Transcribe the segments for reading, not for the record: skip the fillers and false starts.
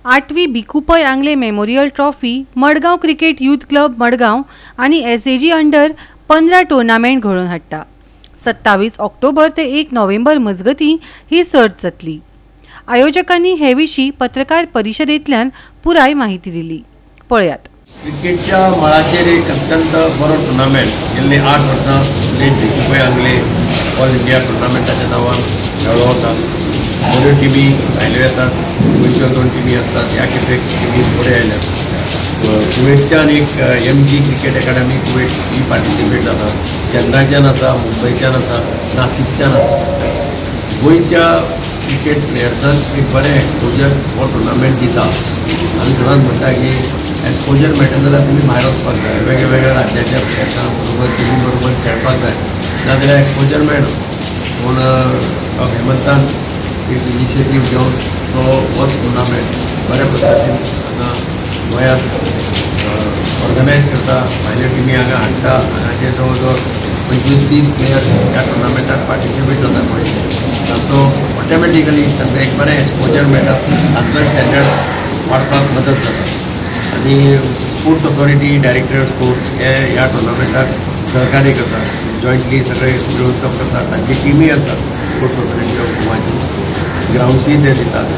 8वी भिकुपय आंगले memorial trophy Madgaon cricket youth club Madgaon आणि SAG under 15 tournament घडोवन हाडटा। 27 ऑक्टोबर ते 1 नोव्हेंबर मजगती ही सर्त जातली। आयोजकांनी हे विशीं पत्रकार परिशदेंतल्यान पुराय माहिती दिली। पळयात। क्रिकेटच्या मळाचेर एक अत्यंत बरो टुर्नामेंट गेल्ली 8 वर्सां लेट भिकुपय आंगले ऑल इंडिया टुर्नामेंटाच्या नांवान खेळ्ळो वता। बऱ्यो टिमी भायल्यो येतात, गोंयच्यो 2 टिमी आसतात। ह्या खेपेक टिमी फुडें आयल्यात। कुवेतच्यान एक MG क्रिकेट अकादमी कुवेत ही पार्टिसिपेट जाता। चेन्नयच्यान आसा, मुंबयच्यान आसा, नाशिकच्यान आसा। गोंयच्या क्रिकेट प्लेयर्सांक एक बरें एक्सपोजर हो टुर्नामेंट दिता। आमी सदांच म्हणटा की एक्सपोजर मेळटा जाल्यार तुमी भायर वचपाक जाय, वेगवेगळ्या राज्याच्या प्लेयर्सां बरोबर टिमी बरोबर खेळपाक जाय, नाजाल्यार एक्सपोजर मेळना। पूण हेमंतान एक इनिशिएटीव घेवन तो हो टुर्नामेंट बऱ्या पद्दतीन हांगा गोंयांत ऑर्गनायज करता। भायल्यो टिमी हांगा हाडटा। हांगाचे जवळ जवळ 25-30 प्लेयर्स ह्या टुर्नामेंटात पार्टिसिपेट जाता पळय, ताचो ऑटोमॅटिकली तांकां एक बरें एक्सपोजर मेळटा, तांचो स्टँडर्ड वाडपाक मदत जाता। आनी स्पोर्ट्स ऑथॉरिटी, डायरेक्टर स्पोर्ट्स हे ह्या टुर्नामेंटाक सहकार्य करतात। जॉयंटली सगळे वेवस्थाप करतात। तांची टिमी आसतात स्पोर्ट्स ऑथॉरिटी ऑफ गोवाची, ग्राउंड्सूय ते दितात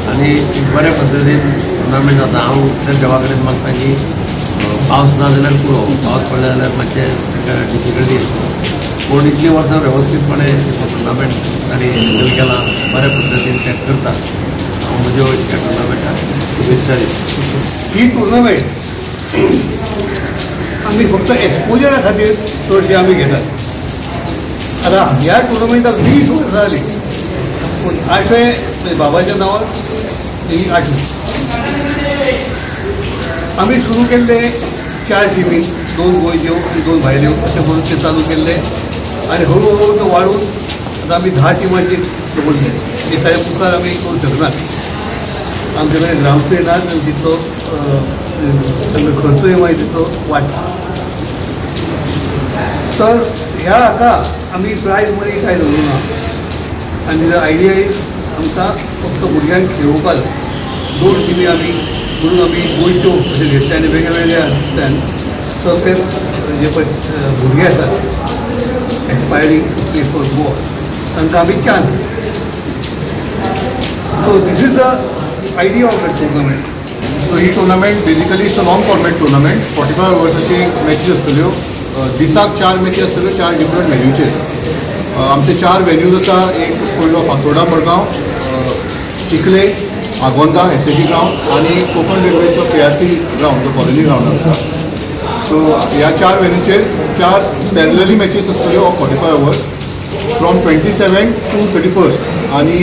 आनी एक बऱ्या पद्दतीन टुर्नामेंट जाता। हांव त्या देवा कडेन मागता की पावस ना जाल्यार पुरो, पावस पडले जाल्यार मातशें डिफिकल्टी आसता। पूण इतलीं वर्सां वेवस्थीतपणे हो टुर्नामेंट तांणी हँडल केला, बऱ्या पद्दतीन ते करतात। हांव म्हज्यो ह्या टुर्नामेंटाक शुभेच्छा दिता। ही टुर्नामेंट आम्ही फक्त एक्सपोजरा खातीर चडशी आमी घेतात। आता ह्या टुर्नामेंटाक 20 वर्सां जाली, पूण 8वें बाबाच्या नांवान ही 8वी। आमी सुरू केल्ले 4 टिमी, 2 गोंयच्यो आनी 2 भायल्यो अशें करून ते चालू केल्ले आनी हळू हळू तो वाडून आतां आमी 10 टिमांचेर दवरले। हे ताचे मुखार आमी करूंक शकनात। आमचे कडेन ग्राउंड्सूय नात आनी तितलो तांकां खर्चूय मागीर तितलो वाडटा। तर ह्या हाका आमी प्रायज मनी कांय दवरूना आनी आयडिया आमकां फक्त भुरग्यांक खेळोवपाक जाय। 2 टिमी आमी म्हणून आमी गोंयच्यो अशें घेतले आनी वेगळ्या हातूंतल्यान ते जे पळय भुरगे आसात एक्सपायरींग प्ले फॉर गोवा तांकां आमी chance. So this is the idea of the tournament. So ही tournament basically it's a long format tournament. 45 ओवर्साची मॅचीस आसतल्यो। दिसाक 4 मॅची आसतल्यो 4 डिफरंट वेन्यूचेर। आमचे 4 वेन्यूज आसा। एक पयलो फातोर्डा मडगांव, चिखले, आगोंदा SAG ग्राउंड आनी कोकण रेल्वेचो PRC ग्राउंड जो कॉलनी ग्राउंड आसा। सो ह्या 4 वेन्यूचेर 4 पॅरलली मॅचीस आसतल्यो of 45 overs from 27 to 31st आनी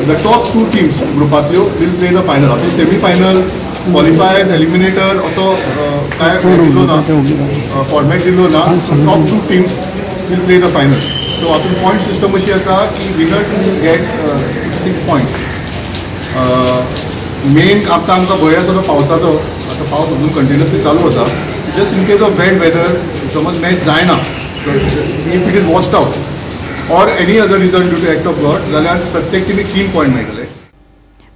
द टॉप 2 टीम्स ग्रुपांतल्यो विल प्ले द फायनल। हातूंत सेमी फायनल, क्वॉलिफायर, एलिमिनेटर असो काय दिल्लो ना, फॉर्मॅट दिल्लो ना। Top 2 teams will play the final. So हातूंत पॉयंट सिस्टम अशी आसा की winners will get 6 points. Main आमकां भंय आसा तो पावसाचो। आतां पावस अजून कंटिन्युअसली चालू आसा। Just in case of bad weather समज मॅच जायना, if it is washed out or any other reason due to act of God जाल्यार प्रत्येक टिमीक 3 पॉयंट मेळटले।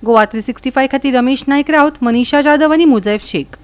गोवा 365 खातीर रमेश नायक राउत, मनीषा जाधव आनी मुजैफ शेख।